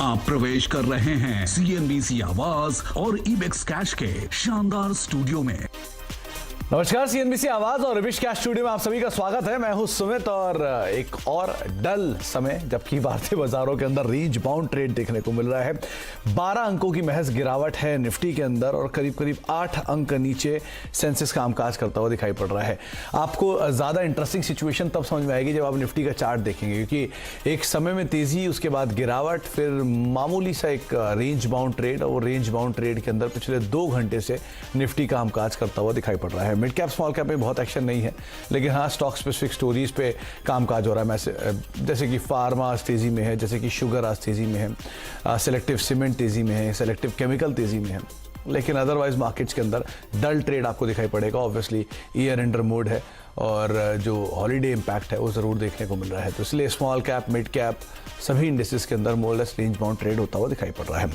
आप प्रवेश कर रहे हैं सीएनबीसी आवाज और इबेक्स कैश के शानदार स्टूडियो में। नमस्कार, सीएनबीसी आवाज और इबेक्स कैश स्टूडियो में आप सभी का स्वागत है। मैं हूं सुमित और एक और डल समय जबकि भारतीय बाजारों के अंदर रेंज बाउंड ट्रेड देखने को मिल रहा है। 12 अंकों की महज गिरावट है निफ्टी के अंदर और करीब करीब 8 अंक नीचे सेंसेक्स कामकाज करता हुआ दिखाई पड़ रहा है। आपको ज्यादा इंटरेस्टिंग सिचुएशन तब समझ में आएगी जब आप निफ्टी का चार्ट देखेंगे, क्योंकि एक समय में तेजी, उसके बाद गिरावट, फिर मामूली सा एक रेंज बाउंड ट्रेड और रेंज बाउंड ट्रेड के अंदर पिछले 2 घंटे से निफ्टी कामकाज करता हुआ दिखाई पड़ रहा है। मिड कैप स्मॉल कैप में बहुत एक्शन नहीं है, लेकिन हाँ स्टॉक स्पेसिफिक स्टोरीज पे कामकाज हो रहा है। जैसे कि फार्मा आज तेजी में है, जैसे कि शुगर आज तेजी में है, सेलेक्टिव सीमेंट तेजी में है, सेलेक्टिव केमिकल तेजी में है, लेकिन अदरवाइज मार्केट्स के अंदर डल ट्रेड आपको दिखाई पड़ेगा। ऑब्वियसली ईयर एंडर मोड है और जो हॉलीडे इंपैक्ट है वो ज़रूर देखने को मिल रहा है, तो इसलिए स्मॉल कैप, मिड कैप सभी इंडेक्सेस के अंदर more less range bound trade होता हुआ दिखाई पड़ रहा है।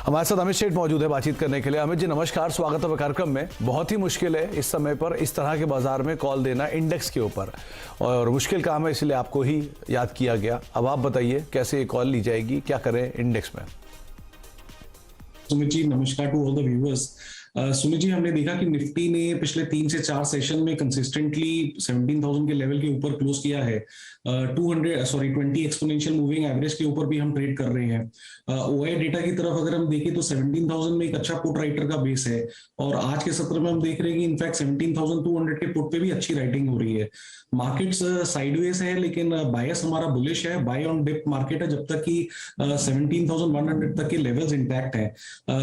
हमारे साथ अमित सेठ मौजूद है बातचीत करने के लिए। अमित जी नमस्कार, स्वागत है कार्यक्रम में। बहुत ही मुश्किल है इस समय पर इस तरह के बाजार में कॉल देना इंडेक्स के ऊपर, और मुश्किल काम है, इसलिए आपको ही याद किया गया। अब आप बताइए कैसे ये कॉल ली जाएगी, क्या करें इंडेक्स में? सुमित जी नमस्कार to all the viewers. Sumit ji, हमने देखा कि निफ्टी ने पिछले 3 से 4 सेशन में कंसिस्टेंटली 17,000 के लेवल के ऊपर क्लोज किया है। 20 एक्सपोनेंशियल मूविंग एवरेज के ऊपर भी हम ट्रेड कर रहे हैं। ओआई डेटा की तरफ अगर हम देखें तो 17,000 में एक अच्छा पुट राइटर का बेस है, और आज के सत्र में हम देख रहे हैं कि इनफैक्ट 17,200 के पुट पे भी अच्छी राइटिंग हो रही है। मार्केट्स साइडवेज है, लेकिन बायस हमारा बुलिश है, बाय ऑन डिप मार्केट है जब तक कि 17,100 तक के लेवल्स इंटैक्ट है।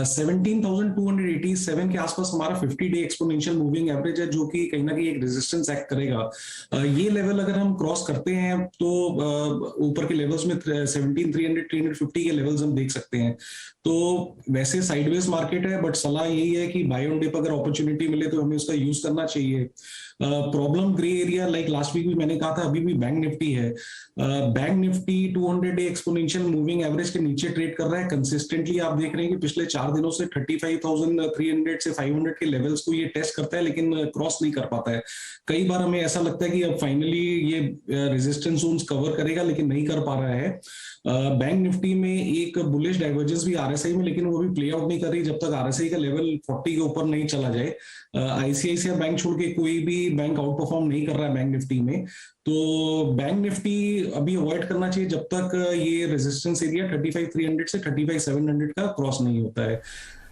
17,287 के आसपास हमारा 50 डे एक्सपोनेंशियल मूविंग एवरेज है, जो कि कहीं ना कहीं एक रेजिस्टेंस एक्ट करेगा। ये लेवल अगर हम क्रॉस करते हैं तो ऊपर के लेवल्स में 17,300 350 के लेवल्स हम देख सकते हैं। तो वैसे साइडवेज मार्केट है, बट सलाह यही है कि बाय ऑन डिप अगर अपॉर्चुनिटी मिले तो हमें उसका यूज करना चाहिए। Problem grey area like last week भी मैंने कहा था, अभी भी बैंक निफ्टी है। Bank Nifty 200 day exponential moving average के नीचे ट्रेड कर रहा है कंसिस्टेंटली। आप देख रहे हैं कि पिछले 4 दिनों से 35,300 से 500 के लेवल्स को ये टेस्ट करता है, लेकिन क्रॉस नहीं कर पाता है। कई बार हमें ऐसा लगता है कि अब फाइनली ये रेजिस्टेंस जोन्स कवर करेगा, लेकिन नहीं कर पा रहा है। बैंक निफ्टी में एक बुलिश डाइवर्जेंस भी आरएसआई में, लेकिन वो भी प्ले आउट नहीं कर रही जब तक आरएसआई का लेवल 40 के ऊपर नहीं चला जाए। आईसीआईसीआई बैंक छोड़ के कोई भी बैंक आउट परफॉर्म नहीं कर रहा है बैंक निफ्टी में, तो बैंक निफ्टी अभी अवॉइड करना चाहिए जब तक ये रेजिस्टेंस एरिया 35,300 से 35,700 का क्रॉस नहीं होता है।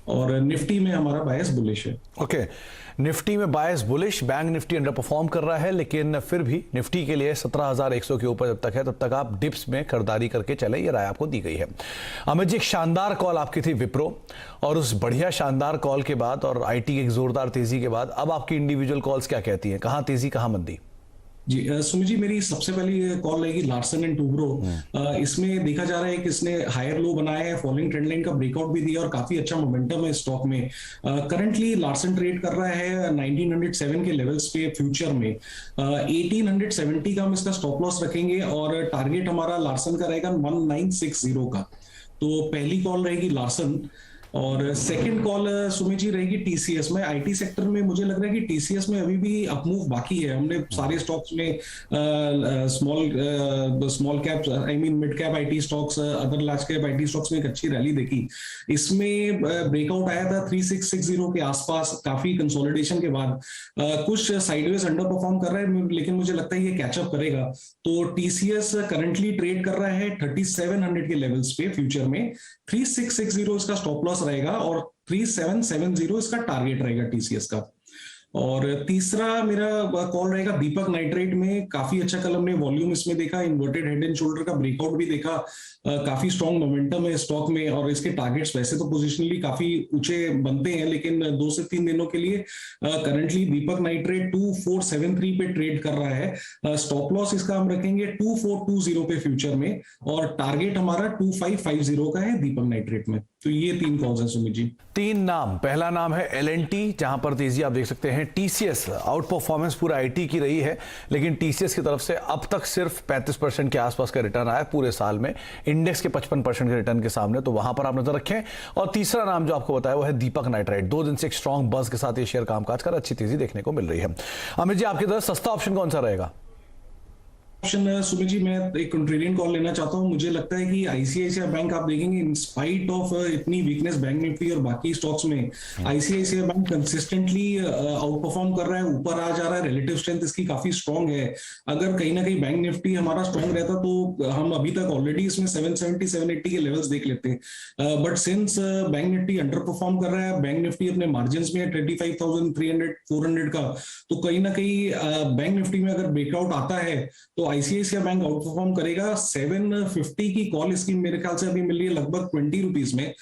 और निफ्टी में हमारा बायस बुलिश है। ओके, निफ्टी में bias bullish, bank Nifty underperform कर रहा है, लेकिन फिर भी निफ्टी के लिए 17,100 के ऊपर जब तक है तब तक आप डिप्स में खरीदारी करके चले, ये राय आपको दी गई है। अमित जी, एक शानदार कॉल आपकी थी विप्रो, और उस बढ़िया शानदार कॉल के बाद और आईटी की एक जोरदार तेजी के बाद अब आपकी इंडिविजुअल कॉल्स क्या कहती हैं? कहां तेजी, कहां मंदी? जी सुमित जी, मेरी सबसे पहली कॉल रहेगी लार्सन एंड टूब्रो। इसमें देखा जा रहा है कि इसने हायर लो बनाया है, फॉलोइंग ट्रेंड लाइन का ब्रेकआउट भी दिया और काफी अच्छा मोमेंटम है स्टॉक में। करंटली लार्सन ट्रेड कर रहा है 1907 के लेवल्स पे फ्यूचर में। 1870 का हम इसका स्टॉप लॉस रखेंगे और टारगेट हमारा लार्सन का रहेगा 1960 का। तो पहली कॉल रहेगी लार्सन। और सेकंड कॉल सुमित जी रहेगी टीसीएस में। आईटी सेक्टर में मुझे लग रहा है कि टीसीएस में अभी भी अपमूव बाकी है। हमने सारे स्टॉक्स में small cap, I mean mid cap IT stocks, other large cap IT stocks में एक अच्छी रैली देखी। इसमें ब्रेकआउट आया था 3660 के आसपास काफी कंसोलिडेशन के बाद। कुछ साइडवेज अंडर परफॉर्म कर रहा है, लेकिन मुझे लगता है ये कैचअप करेगा। तो टीसीएस करंटली ट्रेड कर रहा है 3700 के लेवल्स पे फ्यूचर में। 3660 इसका स्टॉप लॉस रहेगा और 3770 इसका टारगेट रहेगा टीसीएस का। और तीसरा मेरा कॉल रहेगा दीपक नाइट्रेट में। काफी अच्छा कल हमने वॉल्यूम इसमें देखा, इन्वर्टेड हेड एंड शोल्डर का ब्रेकआउट भी देखा। काफी स्ट्रॉन्ग मोमेंटम है स्टॉक में, और इसके टारगेट्स वैसे तो पोजिशनली काफी ऊंचे बनते हैं, लेकिन 2 से 3 दिनों के लिए करंटली दीपक नाइट्रेट 2473 पे ट्रेड कर रहा है। स्टॉप लॉस इसका हम रखेंगे 2420 पे फ्यूचर में, और टारगेट हमारा 2550 का है दीपक नाइट्रेट में। तो ये 3 कॉल्स हैं सुमित जी। 3 नाम, पहला नाम है एलएनटी, जहां पर तेजी आप देख सकते हैं। टीसीएस आउट परफॉर्मेंस पूरा आईटी की रही है, लेकिन टीसीएस की तरफ से अब तक सिर्फ 35% के आसपास का रिटर्न आया पूरे साल में, इंडेक्स के 55% के रिटर्न के सामने, तो वहां पर आप नजर रखें। और तीसरा नाम जो आपको बताया वो है दीपक नाइट्राइट। 2 दिन से एक स्ट्रॉन्ग बज के साथ ये शेयर कामकाज कर अच्छी तेजी देखने को मिल रही है। अमित जी, आपकी तरफ सस्ता ऑप्शन कौन सा रहेगा? ऑप्शन सुमित जी, मैं एक कंट्रेरियन कॉल लेना चाहता हूं। मुझे लगता है कि आईसीआईसीआई बैंक आप देखेंगे इन स्पाइट ऑफ इतनी वीकनेस बैंक निफ्टी और बाकी स्टॉक्स में, ICICI bank consistently out perform कर रहा है, ऊपर आ जा रहा है, रिलेटिव स्ट्रेंथ इसकी काफी स्ट्रांग है। अगर कहीं ना कहीं बैंक निफ्टी हमारा स्ट्रांग रहता तो हम अभी तक ऑलरेडी इसमें 770 780 के लेवल्स देख लेते हैं। But since bank Nifty underperform कर रहा है, बैंक निफ्टी अपने मार्जिन में है 25,300 400 का, तो कहीं ना कहीं बैंक निफ्टी में अगर ब्रेकआउट आता है तो आईसीआईसीआई बैंक आउट परफॉर्म करेगा। 750 की कॉल इसकी मेरे ख्याल से अभी मिल रही है लगभग 20 रुपीज में।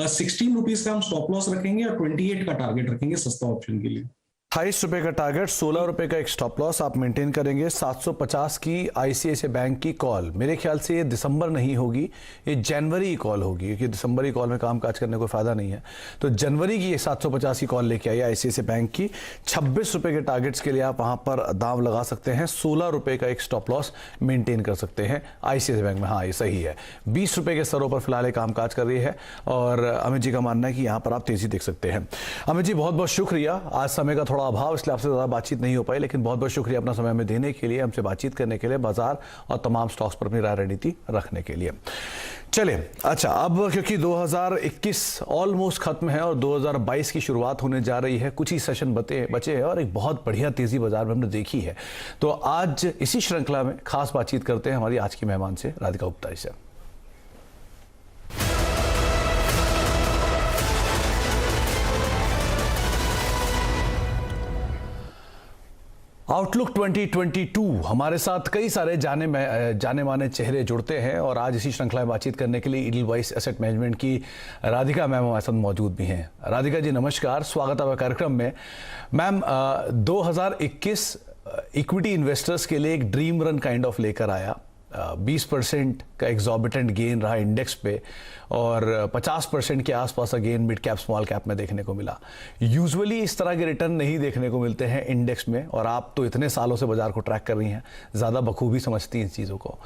16 रुपीज का हम स्टॉप लॉस रखेंगे और 28 का टारगेट रखेंगे सस्ता ऑप्शन के लिए। 28 रुपए का टारगेट, 16 रुपए का एक स्टॉप लॉस आप मेंटेन करेंगे। 750 की आईसीआईसीआई बैंक की कॉल, मेरे ख्याल से ये दिसंबर नहीं होगी, ये जनवरी की कॉल होगी, क्योंकि दिसंबर की कॉल में काम काज करने को फायदा नहीं है। तो जनवरी की ये 750 की कॉल लेके आई आईसीआईसीआई बैंक की। 26 रुपए के टारगेट्स के लिए आप वहां पर दाव लगा सकते हैं। 16 रुपए का एक स्टॉप लॉस मेंटेन कर सकते हैं आईसीआईसीआई बैंक में। हाँ, ये सही है। 20 रुपए के स्तरों पर फिलहाल काम काज कर रही है और अमित जी का मानना है कि यहाँ पर आप तेजी देख सकते हैं। अमित जी, बहुत बहुत शुक्रिया। आज समय का थोड़ा अभाव, इसलिए आपसे ज़्यादा बातचीत नहीं हो पाई, लेकिन बहुत बहुत शुक्रिया अपना समय में देने के लिए, हमसे बातचीत करने के लिए, बाजार और तमाम स्टॉक्स पर अपनी राय रणनीति रखने के लिए। चलिए, अच्छा, अब क्योंकि 2021 ऑलमोस्ट खत्म है और 2022 की शुरुआत होने जा रही है, कुछ ही सेशन बचे हैं और एक बहुत बढ़िया तेजी बाजार में हमने देखी है। तो आज इसी श्रृंखला में खास बातचीत करते हैं हमारी आज की मेहमान से, राधिका गुप्ता जी से। आउटलुक 2022 हमारे साथ कई सारे जाने माने चेहरे जुड़ते हैं और आज इसी श्रृंखला में बातचीत करने के लिए ईडलवाइस एसेट मैनेजमेंट की राधिका मैम हमारे साथ मौजूद भी हैं। राधिका जी नमस्कार, स्वागत है कार्यक्रम में। मैम, 2021 इक्विटी इन्वेस्टर्स के लिए एक ड्रीम रन काइंड ऑफ लेकर आया। 20% का एग्जॉर्बिटेंट गेन रहा इंडेक्स पे और 50% के आसपास gain mid cap small cap में देखने को मिला। यूजुअली इस तरह के रिटर्न नहीं देखने को मिलते हैं इंडेक्स में, और आप तो इतने सालों से बाजार को ट्रैक कर रही हैं, ज़्यादा बखूबी समझती हैं इन चीज़ों को।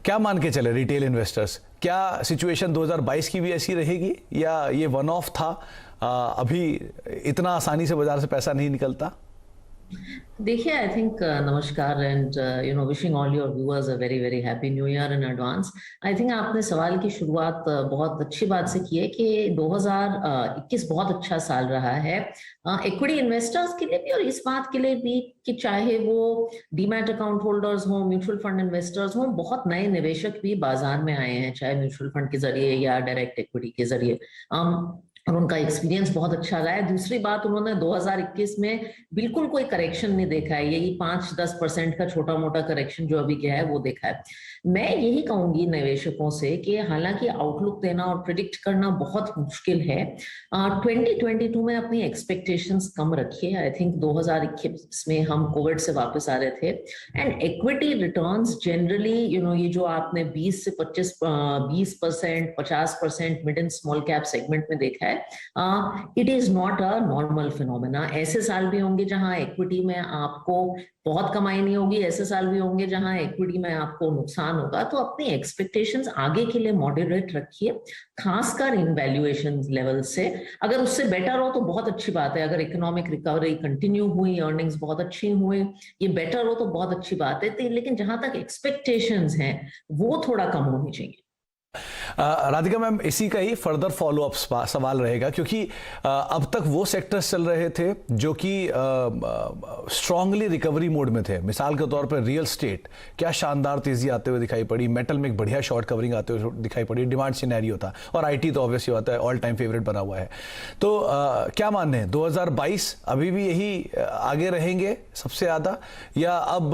क्या मान के चले रिटेल इन्वेस्टर्स, क्या सिचुएशन 2022 की भी ऐसी रहेगी या ये वन ऑफ था? अभी इतना आसानी से बाजार से पैसा नहीं निकलता? देखिए, आई थिंक नमस्कार and wishing all your viewers a very very happy new year in advance. I think आपने सवाल की शुरुआत बहुत अच्छी बात से की है कि 2021 बहुत अच्छा साल रहा है इक्विटी इन्वेस्टर्स के लिए भी और इस बात के लिए भी कि चाहे वो डीमैट अकाउंट होल्डर्स हों, म्यूचुअल फंड इन्वेस्टर्स हों, बहुत नए निवेशक भी बाजार में आए हैं, चाहे म्यूचुअल फंड के जरिए या डायरेक्ट इक्विटी के जरिए, और उनका एक्सपीरियंस बहुत अच्छा रहा है। दूसरी बात, उन्होंने 2021 में बिल्कुल कोई करेक्शन नहीं देखा है, यही 5-10% का छोटा मोटा करेक्शन जो अभी गया है वो देखा है। मैं यही कहूंगी निवेशकों से कि हालांकि आउटलुक देना और प्रिडिक्ट करना बहुत मुश्किल है, 2022 में अपनी एक्सपेक्टेशंस कम रखिए। आई थिंक 2021 में हम कोविड से वापस आ रहे थे एंड इक्विटी रिटर्न्स जनरली ये जो आपने 20 से 20% 50% mid and small cap segment में देखा है, it is not a normal phenomena. ऐसे साल भी होंगे जहां इक्विटी में आपको बहुत कमाई नहीं होगी, ऐसे साल भी होंगे जहां इक्विटी में आपको नुकसान होगा। तो अपनी एक्सपेक्टेशंस आगे के लिए मॉडरेट रखिए, खासकर इन वैल्यूएशन लेवल से। अगर उससे बेटर हो तो बहुत अच्छी बात है, अगर इकोनॉमिक रिकवरी कंटिन्यू हुई, अर्निंग्स बहुत अच्छी हुई, ये बेटर हो तो बहुत अच्छी बात है, लेकिन जहां तक एक्सपेक्टेशंस हैं वो थोड़ा कम होनी चाहिए। राधिका मैम, इसी का ही फर्दर फॉलोअप सवाल रहेगा, क्योंकि अब तक वो सेक्टर्स चल रहे थे जो कि स्ट्रांगली रिकवरी मोड में थे। मिसाल के तौर पर रियल स्टेट, क्या शानदार तेजी आते हुए दिखाई पड़ी, मेटल में एक बढ़िया शॉर्ट कवरिंग आते हुए दिखाई पड़ी, डिमांड सिनेरियो था, और आईटी तो ऑब्वियसली होता है, ऑल टाइम फेवरेट बना हुआ है। तो क्या मानने हैं, 2022 अभी भी यही आगे रहेंगे सबसे ज़्यादा, या अब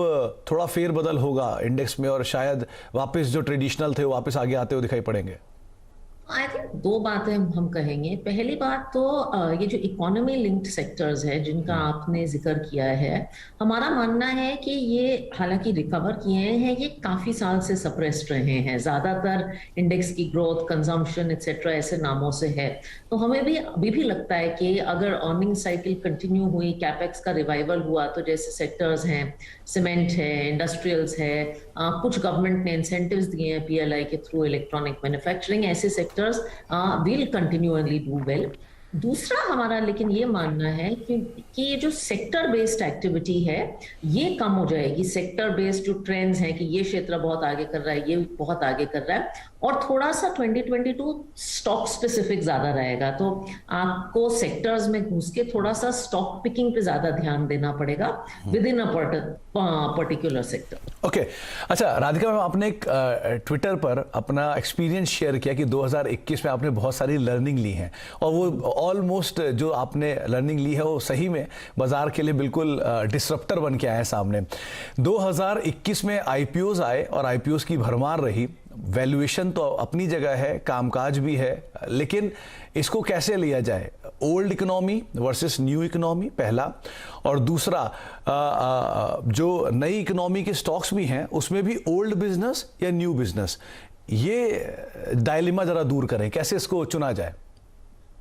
थोड़ा फेरबदल होगा इंडेक्स में और शायद वापस जो ट्रेडिशनल थे वो वापस आगे आते हुए दिखाई पड़ेंगे? आई थिंक दो बातें हम कहेंगे। पहली बात तो ये जो इकोनॉमी लिंक्ड सेक्टर्स है जिनका आपने जिक्र किया है, हमारा मानना है कि ये हालांकि रिकवर किए हैं, ये काफी साल से सप्रेस्ड रहे हैं। ज्यादातर इंडेक्स की ग्रोथ, कंजम्पशन एक्सेट्रा ऐसे नामों से है। तो हमें भी अभी भी लगता है कि अगर अर्निंग साइकिल कंटिन्यू हुई, कैपेक्स का रिवाइवल हुआ, तो जैसे सेक्टर्स हैं, सीमेंट है, इंडस्ट्रियल्स है, कुछ गवर्नमेंट ने इंसेंटिव्स दिए हैं पीएलआई के थ्रू, इलेक्ट्रॉनिक मैन्युफैक्चरिंग, ऐसे sectors will continually do well. दूसरा हमारा लेकिन ये मानना है कि ये जो सेक्टर बेस्ड एक्टिविटी है ये कम हो जाएगी। सेक्टर बेस्ड जो ट्रेंड्स हैं कि ये क्षेत्र बहुत आगे कर रहा है, ये बहुत आगे कर रहा है, और थोड़ा सा 2022 स्टॉक स्पेसिफिक ज्यादा रहेगा। तो आपको सेक्टर्स में घुस के थोड़ा सा स्टॉक पिकिंग पे ज्यादा ध्यान देना पड़ेगा with in a particular sector. Okay, अच्छा राधिका मैम, आपने एक ट्विटर पर अपना एक्सपीरियंस शेयर किया कि 2021 में आपने बहुत सारी लर्निंग ली है, और वो ऑलमोस्ट जो आपने लर्निंग ली है वो सही में बाजार के लिए बिल्कुल डिसरप्टर बन के आए सामने। 2021 में आईपीओज आए और आईपीओज की भरमार रही। वैल्यूएशन तो अपनी जगह है, कामकाज भी है, लेकिन इसको कैसे लिया जाए? Old economy versus new economy पहला, और दूसरा जो नई इकोनॉमी के स्टॉक्स भी हैं उसमें भी ओल्ड बिजनेस या न्यू बिजनेस, ये डायलेमा जरा दूर करें, कैसे इसको चुना जाए?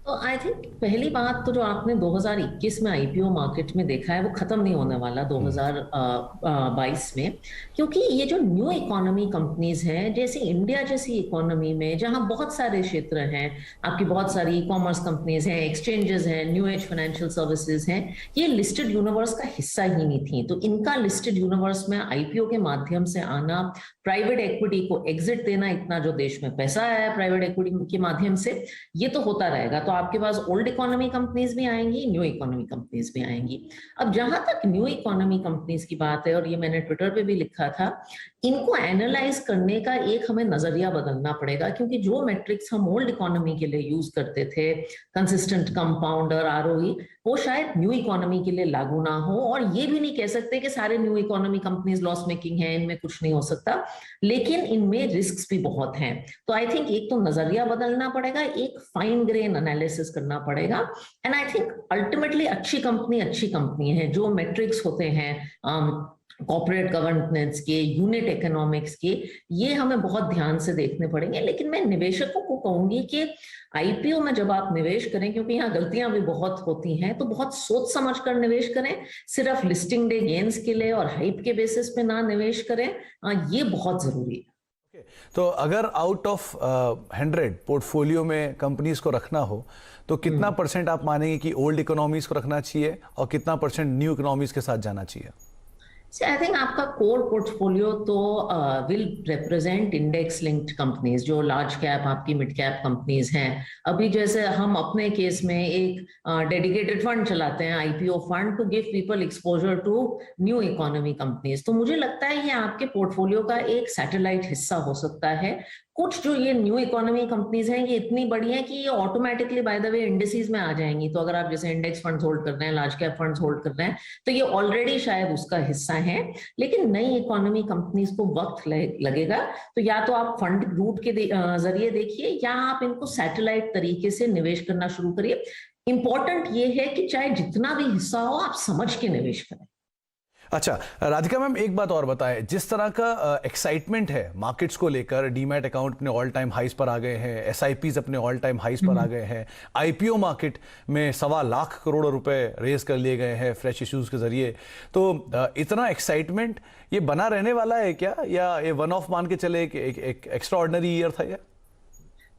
तो आई थिंक पहली बात तो जो आपने 2021 में आईपीओ मार्केट में देखा है वो खत्म नहीं होने वाला 2022 में, क्योंकि ये जो न्यू इकोनॉमी कंपनीज हैं, जैसे इंडिया जैसी इकोनॉमी में जहां बहुत सारे क्षेत्र हैं, आपकी बहुत सारी ई कॉमर्स कंपनीज हैं, एक्सचेंजेस हैं, न्यू एज फाइनेंशियल सर्विसेज हैं, ये लिस्टेड यूनिवर्स का हिस्सा ही नहीं थी। तो इनका लिस्टेड यूनिवर्स में आईपीओ के माध्यम से आना, प्राइवेट इक्विटी को एग्जिट देना, इतना जो देश में पैसा आया है प्राइवेट इक्विटी के माध्यम से, ये तो होता रहेगा। तो आपके पास ओल्ड इकोनॉमी कंपनीज भी आएंगी, न्यू इकोनॉमी कंपनीज भी आएंगी। अब जहां तक न्यू इकोनॉमी कंपनीज की बात है, और ये मैंने ट्विटर पे भी लिखा था, इनको एनालाइज करने का एक हमें नजरिया बदलना पड़ेगा, क्योंकि जो मेट्रिक्स हम ओल्ड इकोनॉमी के लिए यूज करते थे, कंसिस्टेंट कंपाउंडर, आरओई, वो शायद न्यू इकोनॉमी के लिए लागू ना हो। और ये भी नहीं कह सकते कि सारे new economy companies loss making हैं, इनमें कुछ नहीं हो सकता, लेकिन इनमें रिस्क भी बहुत हैं। तो आई थिंक एक तो नजरिया बदलना पड़ेगा, एक फाइन ग्रेन एनालिसिस करना पड़ेगा। एंड आई थिंक अल्टीमेटली अच्छी कंपनी है। जो मेट्रिक्स होते हैं कॉर्पोरेट गवर्नेंस के, यूनिट इकोनॉमिक्स के, ये हमें बहुत ध्यान से देखने पड़ेंगे। लेकिन मैं निवेशकों को कहूंगी कि आईपीओ में जब आप निवेश करें, क्योंकि यहाँ गलतियां भी बहुत होती हैं, तो बहुत सोच समझ कर निवेश करें। सिर्फ लिस्टिंग डे गेन्स के लिए और हाइप के बेसिस पे ना निवेश करें, ये बहुत जरूरी है। तो अगर आउट ऑफ 100 पोर्टफोलियो में कंपनीज को रखना हो तो कितना परसेंट आप मानेंगे कि ओल्ड इकोनॉमीज को रखना चाहिए और कितना परसेंट न्यू इकोनॉमीज के साथ जाना चाहिए? आई थिंक आपका कोर पोर्टफोलियो तो will represent index linked companies, जो लार्ज कैप, आपकी मिड कैप कंपनीज हैं। अभी जैसे हम अपने केस में एक डेडिकेटेड फंड चलाते हैं, IPO fund, to give people exposure to new economy companies. तो मुझे लगता है ये आपके पोर्टफोलियो का एक सैटेलाइट हिस्सा हो सकता है। कुछ जो ये न्यू इकोनॉमी कंपनीज हैं, ये इतनी बड़ी हैं कि ये automatically by the way indexes में आ जाएंगी। तो अगर आप जैसे इंडेक्स फंड्स होल्ड कर रहे हैं, लार्ज कैप फंड्स होल्ड कर रहे हैं, तो ये ऑलरेडी शायद उसका हिस्सा है। लेकिन नई इकोनॉमी कंपनीज को वक्त लगेगा। तो या तो आप फंड रूट के जरिए देखिए, या आप इनको सैटेलाइट तरीके से निवेश करना शुरू करिए। इंपॉर्टेंट ये है कि चाहे जितना भी हिस्सा हो, आप समझ के निवेश करें। अच्छा राधिका मैम, एक बात और बताएं, जिस तरह का एक्साइटमेंट है मार्केट्स को लेकर, डीमैट अकाउंट अपने ऑल टाइम हाइस पर आ गए हैं, एसआईपीज अपने ऑल टाइम हाइस पर आ गए हैं, आईपीओ मार्केट में 1.25 लाख करोड़ रुपए रेज कर लिए गए हैं फ्रेश इश्यूज के जरिए। तो इतना एक्साइटमेंट ये बना रहने वाला है क्या, या ये वन ऑफ मान के चले एक एक्स्ट्रा ऑर्डिनरी ईयर था?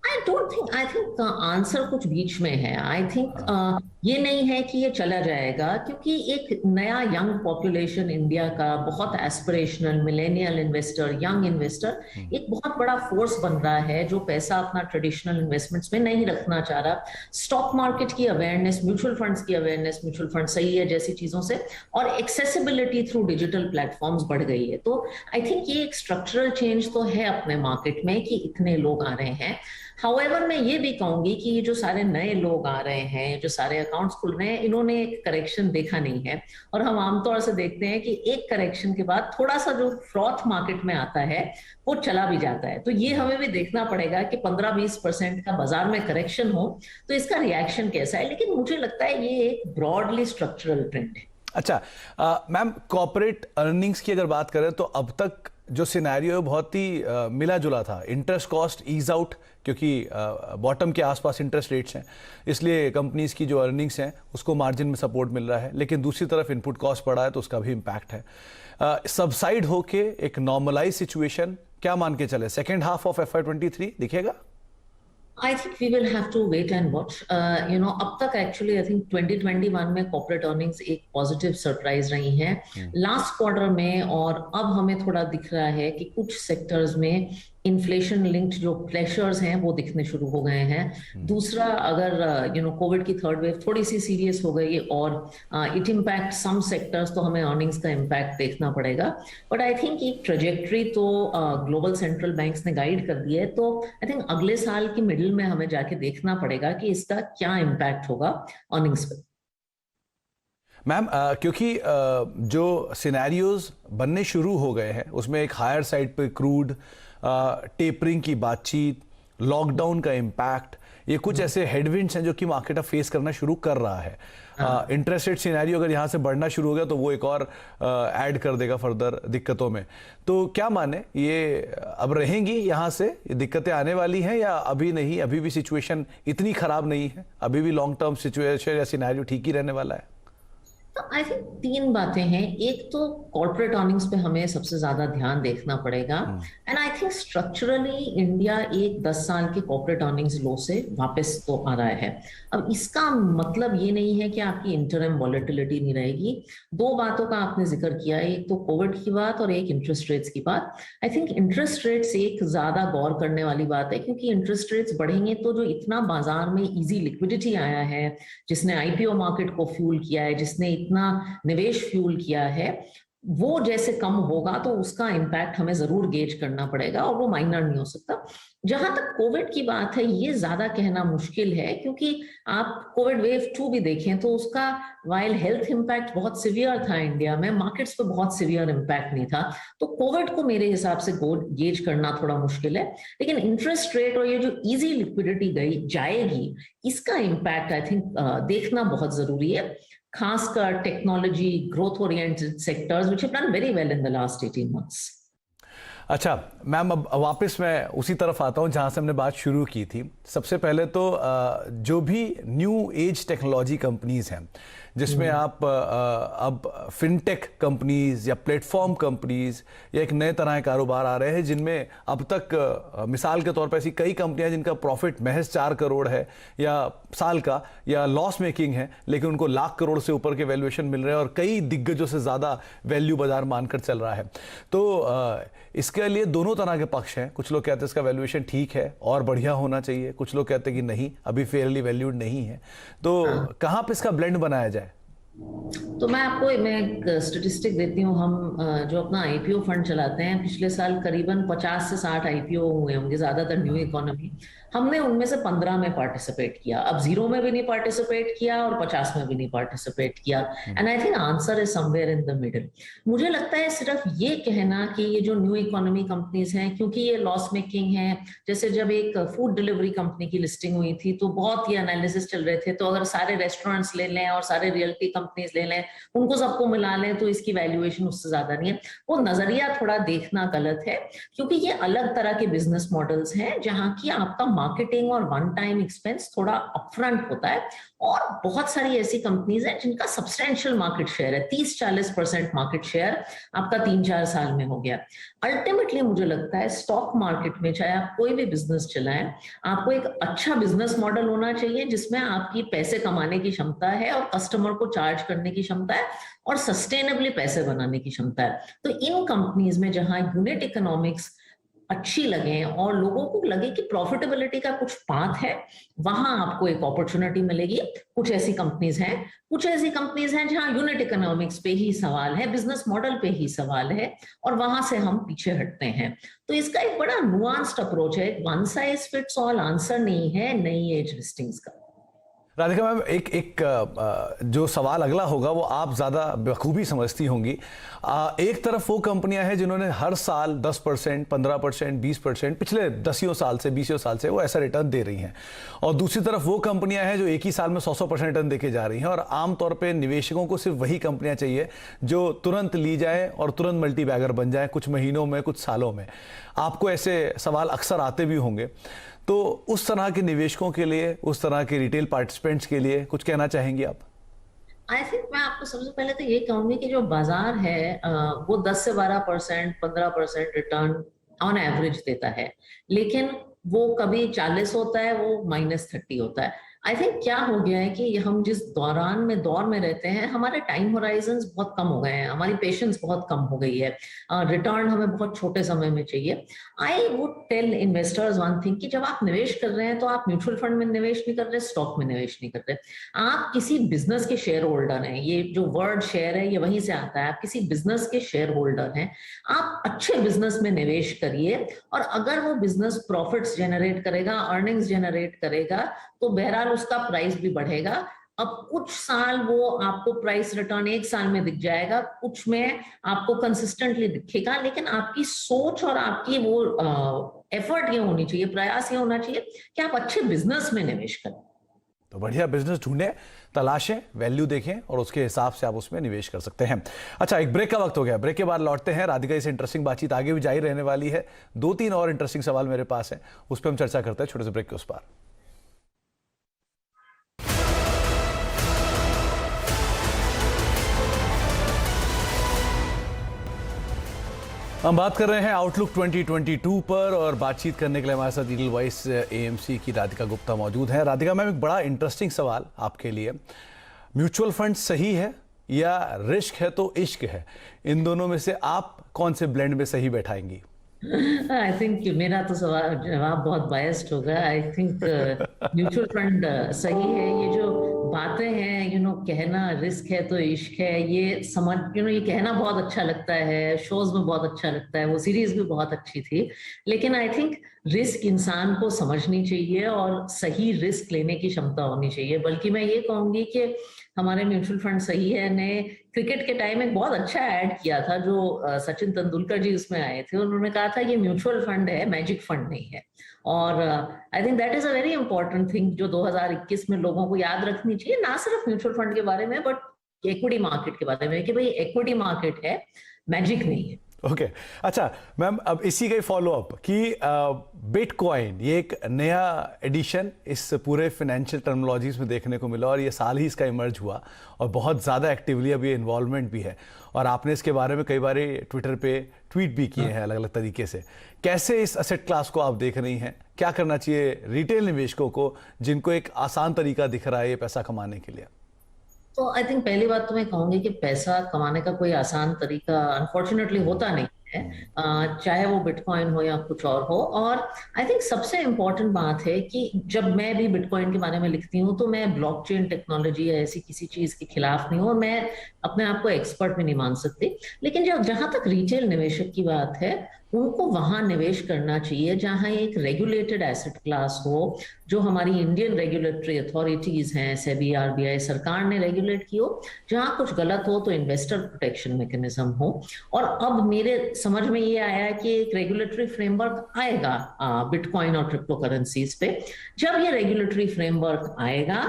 आई थिंक आंसर कुछ बीच में है। आई थिंक ये नहीं है कि ये चला जाएगा, क्योंकि एक नया यंग पॉपुलेशन इंडिया का, बहुत aspirational millennial investor, young investor, एक बहुत बड़ा फोर्स बन रहा है, जो पैसा अपना ट्रेडिशनल इन्वेस्टमेंट्स में नहीं रखना चाह रहा। स्टॉक मार्केट की अवेयरनेस, म्यूचुअल फंड्स की अवेयरनेस, म्यूचुअल फंड सही है जैसी चीजों से, और एक्सेसिबिलिटी थ्रू डिजिटल प्लेटफॉर्म्स बढ़ गई है। तो आई थिंक ये एक स्ट्रक्चरल चेंज तो है अपने मार्केट में कि इतने लोग आ रहे हैं। हाउएवर मैं ये भी कहूंगी कि ये जो सारे नए लोग आ रहे हैं, जो सारे अकाउंट्स खुल रहे हैं, इन्होंने एक करेक्शन देखा नहीं है। और हम आमतौर से देखते हैं कि एक करेक्शन के बाद थोड़ा सा जो फ्रॉथ मार्केट में आता है वो चला भी जाता है। तो ये हमें भी देखना पड़ेगा कि 15-20% का बाजार में करेक्शन हो तो इसका रिएक्शन कैसा है। लेकिन मुझे लगता है ये एक ब्रॉडली स्ट्रक्चरल ट्रेंड है। अच्छा मैम, कॉर्पोरेट अर्निंग्स की अगर बात करें तो अब तक जो सिनेरियो है बहुत ही मिला जुला था। इंटरेस्ट कॉस्ट ईज आउट, क्योंकि बॉटम के आसपास इंटरेस्ट रेट्स हैं, इसलिए कंपनीज की जो अर्निंग्स हैं उसको मार्जिन में सपोर्ट मिल रहा है। लेकिन दूसरी तरफ इनपुट कॉस्ट बढ़ा है तो उसका भी इम्पैक्ट है। सबसाइड होके एक नॉर्मलाइज सिचुएशन क्या मान के चले, सेकेंड हाफ ऑफ FY23 दिखेगा? I think we will have to wait and watch. अब तक एक्चुअली आई थिंक 2021 में कॉर्पोरेट अर्निंग्स एक पॉजिटिव सरप्राइज रही हैं लास्ट क्वार्टर में, और अब हमें थोड़ा दिख रहा है कि कुछ सेक्टर्स में इन्फ्लेशन लिंक्ड जो प्रेशर्स हैं वो दिखने शुरू हो गए हैं। दूसरा, अगर कोविड की थर्ड वेव थोड़ी सी सीरियस हो गई और इट इम्पैक्ट सम सेक्टर्स, तो हमें अर्निंग्स का इम्पैक्ट देखना पड़ेगा। बट आई थिंक एक ट्रेजेक्ट्री तो ग्लोबल सेंट्रल बैंक्स ने गाइड कर दी है, तो आई थिंक अगले साल की मिडिल में हमें जाके देखना पड़ेगा कि इसका क्या इम्पैक्ट होगा अर्निंग्स पे। मैम, क्योंकि जो सिनेरियोज बनने शुरू हो गए हैं उसमें एक हायर साइड पे क्रूड, टेपरिंग की बातचीत, लॉकडाउन का इम्पैक्ट, ये कुछ ऐसे हेडविंड्स हैं जो कि मार्केट अब फेस करना शुरू कर रहा है। इंटरेस्ट रेट सिनेरियो अगर यहाँ से बढ़ना शुरू हो गया तो वो एक और ऐड कर देगा फर्दर दिक्कतों में। तो क्या माने, ये अब रहेंगी यहाँ से, ये दिक्कतें आने वाली हैं या अभी नहीं, अभी भी सिचुएशन इतनी खराब नहीं है, अभी भी लॉन्ग टर्म सिचुएशन या सिनेरियो ठीक ही रहने वाला है? तो आई थिंक तीन बातें हैं। एक तो कॉर्पोरेट अर्निंग्स पे हमें सबसे ज्यादा ध्यान देखना पड़ेगा, and I think structurally India एक 10 साल के कॉर्पोरेट अर्निंग्स लो से वापस तो आ रहा है। अब इसका मतलब ये नहीं है कि आपकी इंटरम वॉलेटिलिटी नहीं रहेगी। दो बातों का आपने जिक्र किया, एक तो कोविड की बात और एक इंटरेस्ट रेट्स की बात। आई थिंक इंटरेस्ट रेट्स एक ज्यादा गौर करने वाली बात है, क्योंकि इंटरेस्ट रेट्स बढ़ेंगे तो जो इतना बाजार में इजी लिक्विडिटी आया है, जिसने आईपीओ मार्केट को फ्यूल किया है, जिसने इतना निवेश फ्यूल किया है, वो जैसे कम होगा तो उसका इम्पैक्ट हमें जरूर गेज करना पड़ेगा, और वो माइनर नहीं हो सकता। जहां तक कोविड की बात है, ये ज्यादा कहना मुश्किल है, क्योंकि आप कोविड वेव 2 भी देखें तो उसका वाइल हेल्थ इम्पैक्ट बहुत सिवियर था इंडिया में, मार्केट्स पे बहुत सिवियर इम्पैक्ट नहीं था। तो कोविड को मेरे हिसाब से गेज करना थोड़ा मुश्किल है, लेकिन इंटरेस्ट रेट और ये जो इजी लिक्विडिटी गई जाएगी, इसका इम्पैक्ट आई थिंक देखना बहुत जरूरी है, खासकर technology growth oriented sectors which have done very well in the last 18 months। अच्छा मैम, अब वापस मैं उसी तरफ आता हूँ जहाँ से हमने बात शुरू की थी। सबसे पहले तो जो भी न्यू एज टेक्नोलॉजी कंपनीज हैं, जिसमें आप अब फिनटेक कंपनीज या प्लेटफॉर्म कंपनीज या एक नए तरह के कारोबार आ रहे हैं, जिनमें अब तक मिसाल के तौर पर ऐसी कई कंपनियां जिनका प्रॉफिट महज 4 करोड़ है या साल का, या लॉस मेकिंग है, लेकिन उनको लाख करोड़ से ऊपर के वैल्यूएशन मिल रहे हैं और कई दिग्गजों से ज़्यादा वैल्यू बाजार मानकर चल रहा है। तो इसके लिए दोनों तरह के पक्ष हैं। कुछ लोग कहते हैं इसका वैल्यूएशन ठीक है और बढ़िया होना चाहिए, कुछ लोग कहते हैं कि नहीं, अभी फेयरली वैल्यूड नहीं है। तो कहाँ पे इसका ब्लेंड बनाया जाए? तो मैं एक स्टेटिस्टिक देती हूँ। हम जो अपना आईपीओ फंड चलाते हैं, पिछले साल करीबन 50 से 60 आईपीओ हुए होंगे, ज्यादातर न्यू इकोनॉमी। हमने उनमें से 15 में पार्टिसिपेट किया। अब 0 में भी नहीं पार्टिसिपेट किया और 50 में भी नहीं पार्टिसिपेट किया, and I think answer is somewhere in the middle. मुझे लगता है सिर्फ ये कहना कि ये जो न्यू इकोनॉमी कंपनीज हैं, क्योंकि ये लॉस मेकिंग है, जैसे जब एक फूड डिलीवरी कंपनी की लिस्टिंग हुई थी तो बहुत ही एनालिसिस चल रहे थे, तो अगर सारे रेस्टोरेंट्स ले लें और सारे रियल्टी कंपनीज ले लें, उनको सबको मिला लें तो इसकी वैल्यूएशन उससे ज्यादा नहीं है। वो नजरिया थोड़ा देखना गलत है, क्योंकि ये अलग तरह के बिजनेस मॉडल्स हैं जहां की आपका मार्केटिंग और वन टाइम एक्सपेंस थोड़ा अपफ्रंट होता है, और बहुत सारी ऐसी कंपनीज हैं जिनका सब्सटेंशियल मार्केट शेयर है, 30-40% मार्केट शेयर आपका 3-4 साल में हो गया। अल्टीमेटली मुझे लगता है स्टॉक मार्केट में चाहे आप कोई भी बिजनेस चलाएं, आपको एक अच्छा बिजनेस मॉडल होना चाहिए जिसमें आपकी पैसे कमाने की क्षमता है और कस्टमर को चार्ज करने की क्षमता है और सस्टेनेबली पैसे बनाने की क्षमता है। तो इन कंपनीज में जहां यूनिट इकोनॉमिक्स अच्छी लगे और लोगों को लगे कि प्रॉफिटेबिलिटी का कुछ पाथ है, वहां आपको एक अपॉर्चुनिटी मिलेगी। कुछ ऐसी कंपनीज हैं जहां यूनिट इकोनॉमिक्स पे ही सवाल है, बिजनेस मॉडल पे ही सवाल है, और वहां से हम पीछे हटते हैं। तो इसका एक बड़ा नुआंस्ड अप्रोच है, one size fits all answer नहीं है नई एज लिस्टिंग्स का। राधिका मैम, एक जो सवाल अगला होगा वो आप ज़्यादा बखूबी समझती होंगी। एक तरफ वो कंपनियां हैं जिन्होंने हर साल 10%, 15%, 20% पिछले 10 साल से 20 साल से वो ऐसा रिटर्न दे रही हैं, और दूसरी तरफ वो कंपनियां हैं जो एक ही साल में 100% रिटर्न देके जा रही हैं। और आमतौर पे निवेशकों को सिर्फ वही कंपनियां चाहिए जो तुरंत ली जाए और तुरंत मल्टी बैगर बन जाए, कुछ महीनों में, कुछ सालों में। आपको ऐसे सवाल अक्सर आते भी होंगे, तो उस तरह के निवेशकों के लिए, उस तरह के रिटेल पार्टिसिपेंट्स के लिए कुछ कहना चाहेंगे आप? आई थिंक मैं आपको सबसे पहले तो ये कहूंगी कि जो बाजार है वो 10 से 12%, 15% रिटर्न ऑन एवरेज देता है, लेकिन वो कभी 40 होता है, वो -30 होता है। आई थिंक क्या हो गया है कि हम जिस दौर में रहते हैं, हमारे टाइम होराइजन्स बहुत कम हो गए हैं, हमारी पेशेंस बहुत कम हो गई है, रिटर्न हमें बहुत छोटे समय में चाहिए। I would tell investors one thing कि जब आप निवेश कर रहे हैं तो आप म्यूचुअल फंड में निवेश नहीं कर रहे, स्टॉक में निवेश नहीं कर रहे, आप किसी बिजनेस के शेयर होल्डर हैं। ये जो वर्ड शेयर है ये वहीं से आता है, आप किसी बिजनेस के शेयर होल्डर हैं। आप अच्छे बिजनेस में निवेश करिए, और अगर वो बिजनेस प्रॉफिट्स जनरेट करेगा, अर्निंग्स जनरेट करेगा, तो बहरहाल उसका प्राइस भी बढ़ेगा। अब कुछ साल वो आपको प्राइस रिटर्न 1 साल में दिख जाएगा, कुछ में आपको कंसिस्टेंटली दिखेगा, लेकिन आपकी सोच और आपकी वो एफर्ट ये होनी चाहिए, प्रयास ये होना चाहिए कि आप अच्छे बिजनेस में निवेश करें। तो बढ़िया बिजनेस ढूंढें, तलाशें, वैल्यू देखें और उसके हिसाब से आप उसमें निवेश कर सकते हैं। अच्छा, एक ब्रेक का वक्त हो गया, ब्रेक के बाद लौटते हैं। राधिका से इंटरेस्टिंग बातचीत आगे भी जारी रहने वाली है। 2-3 और इंटरेस्टिंग सवाल मेरे पास है, उस पर हम चर्चा करते हैं छोटे से ब्रेक के उस पार। हम बात कर रहे हैं आउटलुक 2022 पर, और बातचीत करने के लिए हमारे साथ ईडल वाइस एएमसी की राधिका गुप्ता मौजूद है। राधिका मैम, एक बड़ा इंटरेस्टिंग सवाल आपके लिए, म्यूचुअल फंड सही है या रिस्क है तो इश्क है? इन दोनों में से आप कौन से ब्लेंड में सही बैठाएंगी? आई थिंक मेरा तो सवाल जवाब बहुत बायस्ड होगा। आई थिंक म्यूचुअल फंड सही है। ये जो बातें हैं कहना रिस्क है तो इश्क है, ये समझ ये कहना बहुत अच्छा लगता है, शोज में बहुत अच्छा लगता है, वो सीरीज भी बहुत अच्छी थी, लेकिन आई थिंक रिस्क इंसान को समझनी चाहिए और सही रिस्क लेने की क्षमता होनी चाहिए। बल्कि मैं ये कहूंगी कि हमारे म्यूचुअल फंड सही है ने क्रिकेट के टाइम एक बहुत अच्छा ऐड किया था, जो सचिन तेंदुलकर जी उसमें आए थे। उन्होंने कहा था ये म्यूचुअल फंड है, मैजिक फंड नहीं है। और I think that is a very important thing जो 2021 में लोगों को याद रखनी चाहिए, ना सिर्फ म्यूचुअल फंड के बारे में बट इक्विटी मार्केट के बारे में, कि भाई इक्विटी मार्केट है, मैजिक नहीं है। ओके अच्छा मैम, अब इसी का फॉलो अप कि बिटकॉइन ये एक नया एडिशन इस पूरे फाइनेंशियल टर्मिनोलॉजीज में देखने को मिला, और ये साल ही इसका इमर्ज हुआ और बहुत ज़्यादा एक्टिवली अब ये इन्वॉल्वमेंट भी है, और आपने इसके बारे में कई बार ट्विटर पे ट्वीट भी किए हैं अलग अलग तरीके से। कैसे इस असेट क्लास को आप देख रही हैं? क्या करना चाहिए रिटेल निवेशकों को जिनको एक आसान तरीका दिख रहा है ये पैसा कमाने के लिए? तो आई थिंक पहली बात तो मैं कहूंगी कि पैसा कमाने का कोई आसान तरीका अनफॉर्चुनेटली होता नहीं है, चाहे वो बिटकॉइन हो या कुछ और हो। और आई थिंक सबसे इम्पोर्टेंट बात है कि जब मैं भी बिटकॉइन के बारे में लिखती हूँ तो मैं ब्लॉकचेन टेक्नोलॉजी या ऐसी किसी चीज के खिलाफ नहीं हूँ, और मैं अपने आप को एक्सपर्ट भी नहीं मान सकती। लेकिन जब जहां तक रिटेल निवेशक की बात है, उनको वहां निवेश करना चाहिए जहां एक रेगुलेटेड एसेट क्लास हो, जो हमारी इंडियन रेगुलेटरी अथॉरिटीज हैं, सेबी, आरबीआई, सरकार ने रेगुलेट की हो। जहां कुछ गलत हो तो इन्वेस्टर प्रोटेक्शन मैकेनिज्म हो। और अब मेरे समझ में ये आया है कि एक रेगुलेटरी फ्रेमवर्क आएगा बिटकॉइन और क्रिप्टो करेंसीज पे। जब ये रेगुलेटरी फ्रेमवर्क आएगा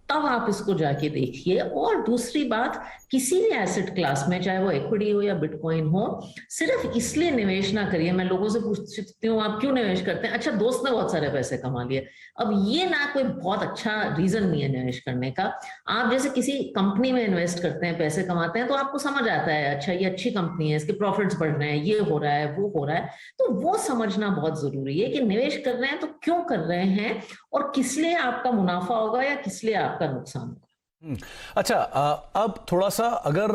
तब आप इसको जाके देखिए। और दूसरी बात, किसी भी एसेट क्लास में, चाहे वो इक्विटी हो या बिटकॉइन हो, सिर्फ इसलिए निवेश ना करिए। मैं लोगों से पूछती हूँ आप क्यों निवेश करते हैं? अच्छा, दोस्त ने बहुत सारे पैसे कमा लिए। अब ये ना कोई बहुत अच्छा रीजन नहीं है निवेश करने का। आप जैसे किसी कंपनी में इन्वेस्ट करते हैं, पैसे कमाते हैं, तो आपको समझ आता है अच्छा ये अच्छी कंपनी है, इसके प्रॉफिट्स बढ़ रहे हैं, ये हो रहा है, वो हो रहा है। तो वो समझना बहुत जरूरी है कि निवेश कर रहे हैं तो क्यों कर रहे हैं, और किस लिए आपका मुनाफा होगा या किस लिए आपका नुकसान होगा। अच्छा, अब थोड़ा सा अगर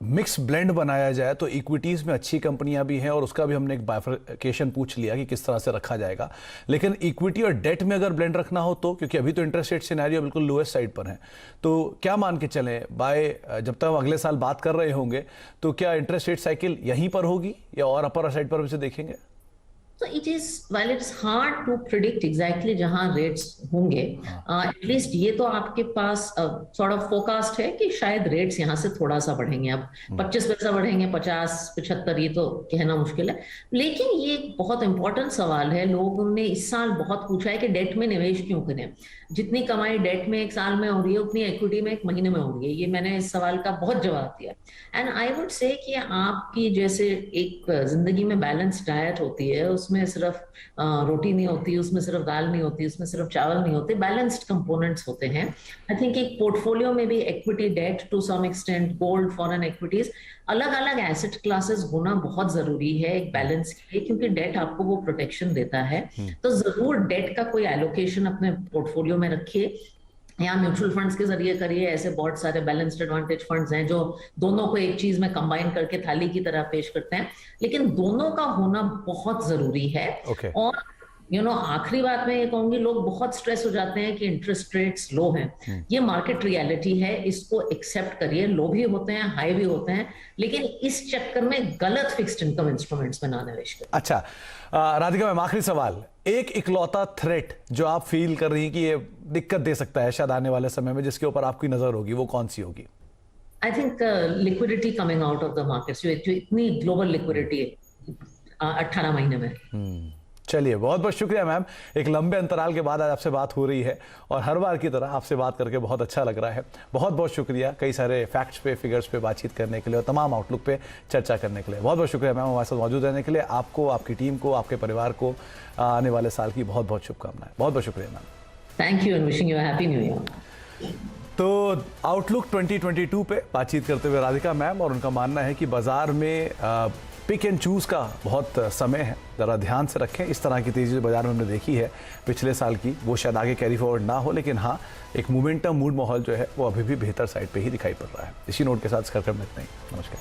मिक्स ब्लेंड बनाया जाए तो इक्विटीज में अच्छी कंपनियां भी हैं, और उसका भी हमने एक बाइफरकेशन पूछ लिया कि किस तरह से रखा जाएगा। लेकिन इक्विटी और डेट में अगर ब्लेंड रखना हो तो, क्योंकि अभी तो इंटरेस्ट रेट सिनेरियो बिल्कुल लोएस्ट साइड पर है, तो क्या मान के चलें जब तक हम अगले साल बात कर रहे होंगे तो क्या इंटरेस्ट रेट साइकिल यहीं पर होगी या और अपर साइड पर भी देखेंगे? So while it's hard to predict exactly जहां रेट्स होंगे, एटलीस्ट ये तो आपके पास सॉर्ट ऑफ फोरकास्ट है कि शायद रेट्स यहाँ से थोड़ा सा बढ़ेंगे। अब 25 पैसा बढ़ेंगे, 50, 75, ये तो कहना मुश्किल है। लेकिन ये एक बहुत इंपॉर्टेंट सवाल है। लोगों ने इस साल बहुत पूछा है कि डेट में निवेश क्यों करें। जितनी कमाई डेट में एक साल में हो रही है, उतनी इक्विटी में एक महीने में हो रही है। ये मैंने इस सवाल का बहुत जवाब दिया। एंड आई वुड से कि आपकी जैसे एक जिंदगी में बैलेंस डाइट होती है, उसमें सिर्फ रोटी नहीं होती, उसमें सिर्फ दाल नहीं होती, उसमें सिर्फ चावल नहीं होते, बैलेंस्ड कंपोनेंट्स होते हैं। आई थिंक एक पोर्टफोलियो में भी equity, debt to some extent, gold, foreign equities, अलग अलग एसेट क्लासेस होना बहुत जरूरी है एक बैलेंस के लिए, क्योंकि डेट आपको वो प्रोटेक्शन देता है। तो जरूर डेट का कोई एलोकेशन अपने पोर्टफोलियो में रखिए, या म्यूचुअल फंड्स के जरिए करिए। ऐसे बहुत सारे बैलेंस्ड एडवांटेज फंड्स हैं जो दोनों को एक चीज में कंबाइन करके थाली की तरह पेश करते हैं, लेकिन दोनों का होना बहुत जरूरी है। Okay. और आखिरी बात मैं ये कहूंगी, लोग बहुत स्ट्रेस हो जाते हैं कि इंटरेस्ट रेट्स लो हैं। ये मार्केट रियलिटी है, इसको एक्सेप्ट करिए। लो भी होते हैं, हाई भी होते हैं, लेकिन इस चक्कर में गलत फिक्स्ड इनकम इंस्ट्रूमेंट्स में ना निवेश करें। अच्छा राधिका मैम, आखिरी सवाल, एक इकलौता थ्रेट जो आप फील कर रही हैं कि ये दिक्कत दे सकता है शायद आने वाले समय में, जिसके ऊपर आपकी नजर होगी, वो कौन सी होगी? I think liquidity coming out of the markets, जो इतनी ग्लोबल लिक्विडिटी है 18 महीने में। चलिए, बहुत बहुत शुक्रिया मैम। एक लंबे अंतराल के बाद आज आपसे बात हो रही है और हर बार की तरह आपसे बात करके बहुत अच्छा लग रहा है। बहुत बहुत शुक्रिया कई सारे फैक्ट्स पे, फिगर्स पे बातचीत करने के लिए और तमाम आउटलुक पे चर्चा करने के लिए। बहुत बहुत शुक्रिया मैम हमारे साथ मौजूद रहने के लिए। आपको, आपकी टीम को, आपके परिवार को आने वाले साल की बहुत बहुत शुभकामनाएं। बहुत बहुत शुक्रिया ma'am. Thank you and wishing you happy new year. तो आउटलुक 2022 पे बातचीत करते हुए राधिका मैम, और उनका मानना है कि बाजार में पिक एंड चूज का बहुत समय है, ज़रा ध्यान से रखें। इस तरह की तेज़ी जो बाजार में हमने देखी है पिछले साल की, वो शायद आगे कैरी फॉरवर्ड ना हो, लेकिन हाँ, एक मोमेंटम मूड माहौल जो है वो अभी भी बेहतर साइड पे ही दिखाई पड़ रहा है। इसी नोट के साथ इस कार्यक्रम में इतना ही। नमस्कार।